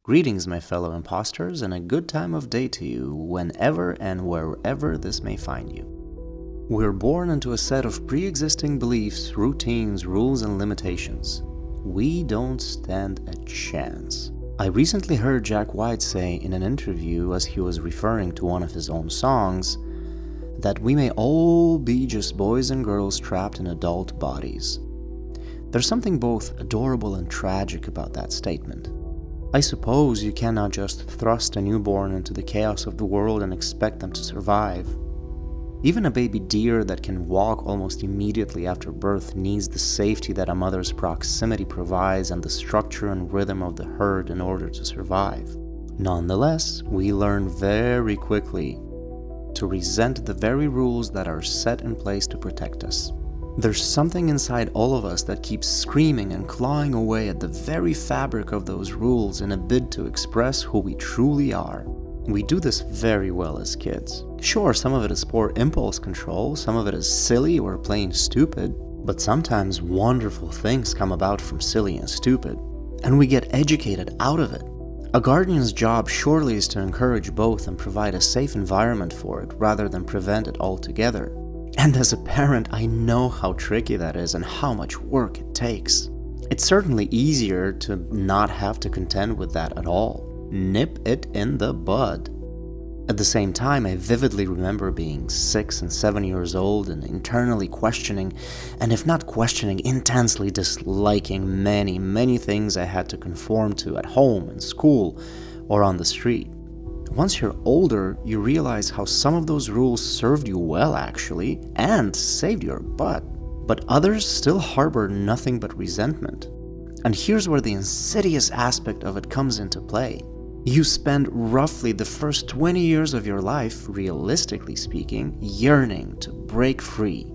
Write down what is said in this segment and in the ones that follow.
Greetings, my fellow imposters, and a good time of day to you, whenever and wherever this may find you. We're born into a set of pre-existing beliefs, routines, rules, and limitations. We don't stand a chance. I recently heard Jack White say in an interview, as he was referring to one of his own songs, that we may all be just boys and girls trapped in adult bodies. There's something both adorable and tragic about that statement. I suppose you cannot just thrust a newborn into the chaos of the world and expect them to survive. Even a baby deer that can walk almost immediately after birth needs the safety that a mother's proximity provides and the structure and rhythm of the herd in order to survive. Nonetheless, we learn very quickly to resent the very rules that are set in place to protect us. There's something inside all of us that keeps screaming and clawing away at the very fabric of those rules in a bid to express who we truly are. We do this very well as kids. Sure, some of it is poor impulse control, some of it is silly or plain stupid, but sometimes wonderful things come about from silly and stupid, and we get educated out of it. A guardian's job surely is to encourage both and provide a safe environment for it rather than prevent it altogether. And as a parent, I know how tricky that is and how much work it takes. It's certainly easier to not have to contend with that at all. Nip it in the bud. At the same time, I vividly remember being 6 and 7 years old and internally questioning, and if not questioning, intensely disliking many things I had to conform to at home, in school, or on the street. Once you're older, you realize how some of those rules served you well actually, and saved your butt. But others still harbor nothing but resentment. And here's where the insidious aspect of it comes into play. You spend roughly the first 20 years of your life, realistically speaking, yearning to break free.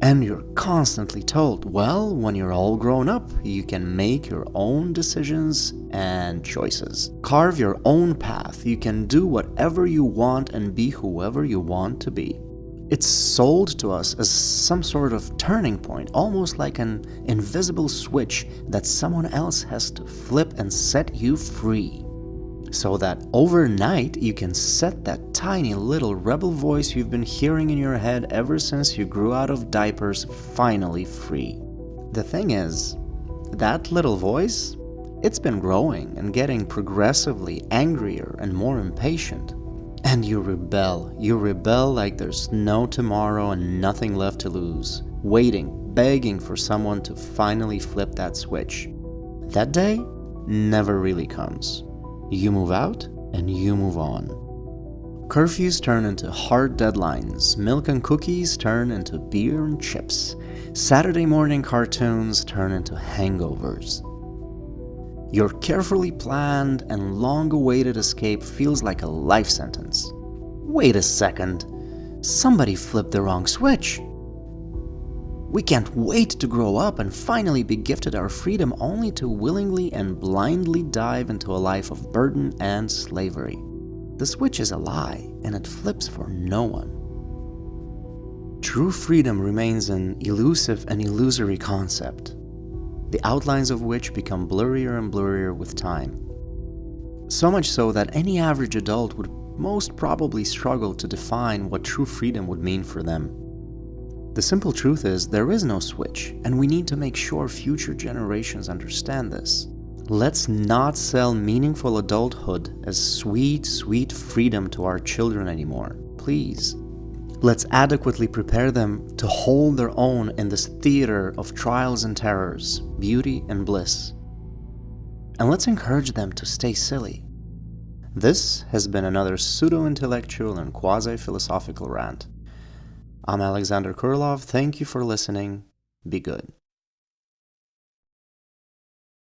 And you're constantly told, well, when you're all grown up, you can make your own decisions and choices. Carve your own path. You can do whatever you want and be whoever you want to be. It's sold to us as some sort of turning point, almost like an invisible switch that someone else has to flip and set you free. So that overnight you can set that tiny little rebel voice you've been hearing in your head ever since you grew out of diapers finally free. The thing is, that little voice, it's been growing and getting progressively angrier and more impatient. And you rebel like there's no tomorrow and nothing left to lose, waiting, begging for someone to finally flip that switch. That day never really comes. You move out, and you move on. Curfews turn into hard deadlines, milk and cookies turn into beer and chips, Saturday morning cartoons turn into hangovers. Your carefully planned and long-awaited escape feels like a life sentence. Wait a second, somebody flipped the wrong switch. We can't wait to grow up and finally be gifted our freedom only to willingly and blindly dive into a life of burden and slavery. The switch is a lie, and it flips for no one. True freedom remains an elusive and illusory concept, the outlines of which become blurrier and blurrier with time. So much so that any average adult would most probably struggle to define what true freedom would mean for them. The simple truth is, there is no switch, and we need to make sure future generations understand this. Let's not sell meaningful adulthood as sweet freedom to our children anymore, please. Let's adequately prepare them to hold their own in this theater of trials and terrors, beauty and bliss. And let's encourage them to stay silly. This has been another pseudo-intellectual and quasi-philosophical rant. I'm Alexander Kurlov. Thank you for listening. Be good.